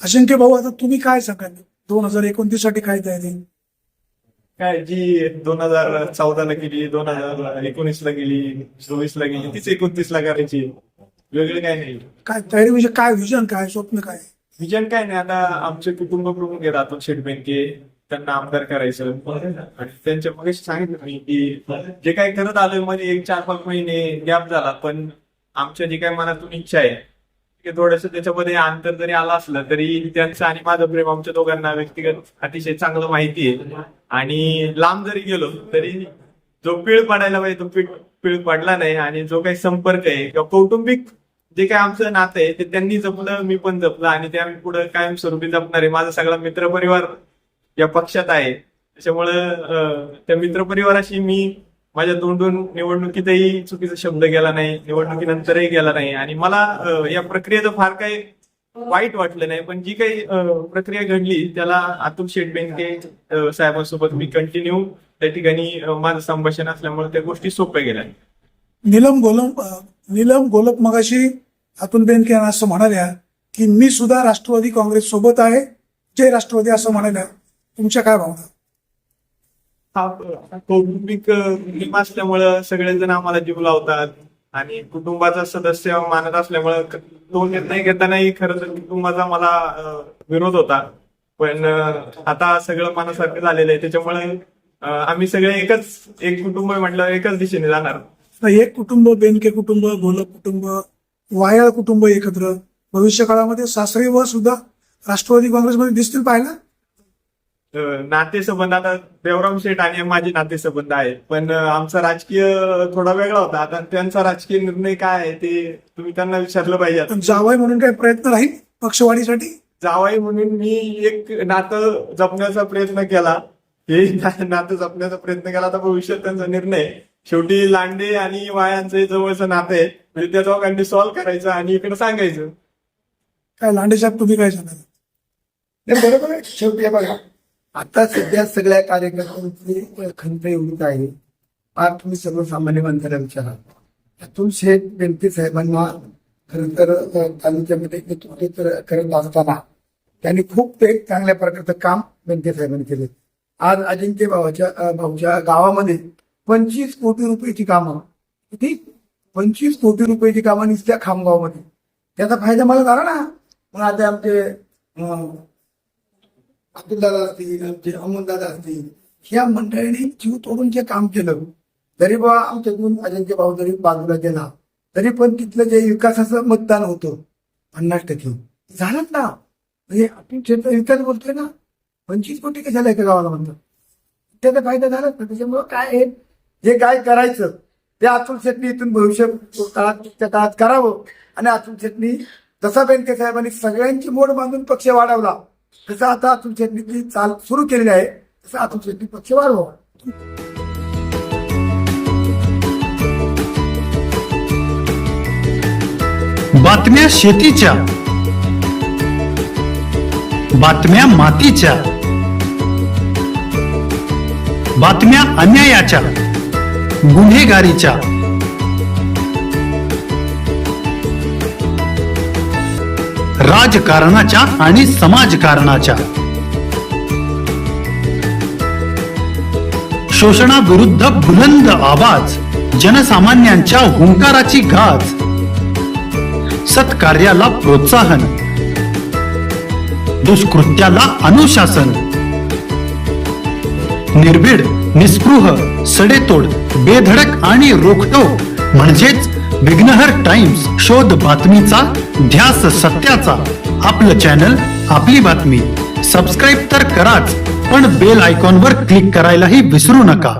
अजिंक्य भाऊ, आता तुम्ही काय सांगाल 2029 साठी काय तयारी? काय जी 2014ला गेली, 2019ला गेली, 24ला गेली, तीच 29ला करायची. वेगळं काय नाही. काय तयारी म्हणजे काय विजन, काय स्वप्न, काय? विजन काय नाही. आता आमचे कुटुंब प्रमुख आहेत अतुल शेठ बेनके, त्यांना आमदार करायचं. आणि त्यांच्या मग सांगितलं मी की जे काय करत आलोय मध्ये एक 4-5 महिने गॅप झाला, पण आमच्या जी काय मनातून इच्छा आहे की थोडस त्याच्यामध्ये अंतर जरी आलं असलं तरी त्यांचं आणि माझं प्रेम आमच्या दोघांना व्यक्तिगत अतिशय चांगलं माहिती आहे. आणि लांब जरी गेलो तरी जो पीळ पडायला पाहिजे तो पीळ पडला नाही. आणि जो काही संपर्क आहे किंवा कौटुंबिक जे काय आमचं नातं आहे ते त्यांनी जपलं, मी पण जपलं आणि ते आम्ही पुढे कायमस्वरूपी जपणार आहे. माझा सगळा मित्रपरिवार या पक्षात आहे, त्याच्यामुळं त्या मित्रपरिवाराशी मी माझ्या तोंडून निवडणुकीतही चुकीचा शब्द गेला नाही, निवडणुकीनंतरही गेला नाही. आणि मला या प्रक्रियेचं फार काही वाईट वाटलं नाही. पण जी काही प्रक्रिया घडली त्याला अतुल शेठ बेनके साहेबांसोबत मी कंटिन्यू त्या ठिकाणी माझं संभाषण असल्यामुळे त्या गोष्टी सोप्या गेल्या. नीलम गोलक मगाशी अतुल बेनके यांना असं म्हणाल्या की मी सुद्धा राष्ट्रवादी काँग्रेस सोबत आहे, जय राष्ट्रवादी असं म्हणाल्या. तुमच्या काय भावना? हा कौटुंबिक कुटुंब असल्यामुळं सगळेजण आम्हाला जीव लावतात आणि कुटुंबाचा सदस्य मानत असल्यामुळं तो निर्णय घेतानाही खरं तर कुटुंबाचा मला विरोध होता. पण आता सगळं मनासारखं झालेलं आहे, त्याच्यामुळे आम्ही सगळे एक कुटुंब म्हटलं एकच दिशेने जाणार. एक कुटुंब, बेनके कुटुंब, गोलक कुटुंब, वायाळ कुटुंब एकत्र भविष्य काळामध्ये सासरी व सुद्धा राष्ट्रवादी काँग्रेसमध्ये दिसतील पाहिला. नातेसंबंध आता देवराम शेठ आणि माझे नातेसंबंध आहेत, पण आमचा राजकीय थोडा वेगळा होता. आता त्यांचा राजकीय निर्णय काय आहे ते तुम्ही त्यांना विचारलं पाहिजे. पण जावई म्हणून काही प्रयत्न राहील पक्षवाढीसाठी? जावई म्हणून मी एक नातं जपण्याचा प्रयत्न केला, हे नातं जपण्याचा प्रयत्न केला. आता भविष्यात त्यांचा निर्णय. शेवटी लांडे आणि वायांचं जवळचं नातं आहे, म्हणजे त्या दोघांनी सॉल्व्ह करायचं आणि इकडे सांगायचं. काय लांडे साहेब, तुम्ही काय सांगाल? बरोबर आहे. शेवटी बघा, आता सध्या सगळ्या कार्यकर्त्यांची खंत एवढीच आहे. फार तुम्ही सर्वसामान्य माणसाला विचारा. अतुल शेठ बेनके साहेबांना खरं तर तालुक्यामध्ये नेतृत्व करत असताना त्यांनी खूप एक चांगल्या प्रकारचं काम बेनके साहेबांनी केले. आज अजिंक्य भाऊच्या गावामध्ये 25 कोटी रुपयाची कामं, किती 25 कोटी रुपयाची कामं नुसत्या खामगावमध्ये. त्याचा फायदा मला झाला ना. मग आता आमचे अब्दुलदादा असतील, आमचे अमोलदादा असतील, ह्या मंडळीने जीव तोडून जे काम केलं. जरी बा आमच्याकडून अजिंक्य भाऊ जरी बाजूला गेला तरी पण तिथलं जे विकासाचं मतदान होतं 50% झालंच ना. म्हणजे आपण क्षेत्र विकास बोलतोय ना, 25 कोटी कशाला एका गावाला म्हणतात, त्याचा फायदा झालाच ना. त्याच्यामुळं काय आहे, जे काय करायचं ते अतुल शेट्टी इथून भविष्य काळात करावं. आणि अतुल शेट्टी जसा बेनके साहेबांनी सगळ्यांची मोड बांधून पक्ष वाढवला, तसं आता अतुल शेट्टीची चाल सुरू केलेली आहे, तसं अतुल शेट्टी पक्ष वाढवा. बातम्या शेतीच्या, बातम्या मातीच्या, बातम्या अन्यायाच्या, गुन्हेगारीच्या, राजकारणाच्या आणि समाजकारणाच्या, शोषणाविरुद्ध बुलंद आवाज, जनसामान्यांच्या हुंकाराची गाज, सत्कार्याला प्रोत्साहन, दुष्कृत्याला अनुशासन, निर्भीड, निस्पृह, सडेतोड, बेधडक आणि रोखटोक म्हणजेच विघ्नहर टाइम्स. शोध बातमीचा, ध्यास सत्याचा. आपलं चॅनल, आपली बातमी. सबस्क्राईब तर कराच, पण बेल आयकॉनवर क्लिक करायलाही विसरू नका.